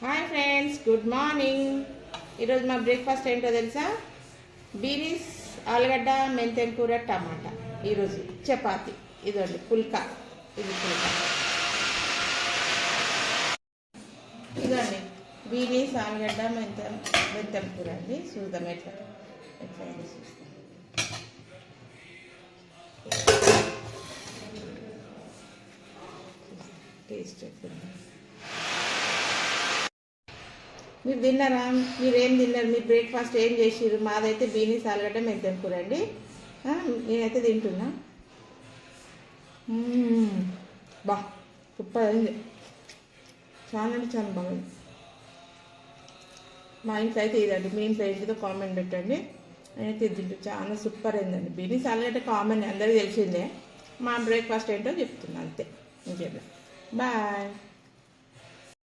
Hi friends, good morning. ఈరోజు మా breakfast ఏంటో తెలుసా? బీనీస్, ఆలుగడ్డ, మెంతెం కూర, టమాటా. ఈరోజు చపాతి. ఇదండి పుల్కా. ఇది పుల్కా. ఇదండి బీనీస్, ఆలుగడ్డ, మెంతెం కూర అండి. చూద్దాం ఎట్లా చూస్తాం. టేస్ట్ ఎట్లుంది. మీరు తిన్నారా? మీరేం తిన్నారు? మీరు బ్రేక్ఫాస్ట్ ఏం చేసిర్రు? మాదైతే బీనీస్, ఆలుగడ్డ, మెంతెం కూర అండి. నేనైతే తింటున్నా. బా సూపర్ అయింది. చాలా అంటే చాలా బాగుంది. మా ఇంట్లో అయితే ఇదండి. మీ ఇంట్లో ఏంటిదో కామెంట్ పెట్టండి. నేనైతే తింటూ చాలా సూపర్ అయిందండి. బీనీస్, ఆలుగడ్డ కామన్, అందరికీ తెలిసిందే. మా బ్రేక్ఫాస్ట్ ఏంటో చెప్తున్నా అంతే. ఇంకేనా. బాయ్.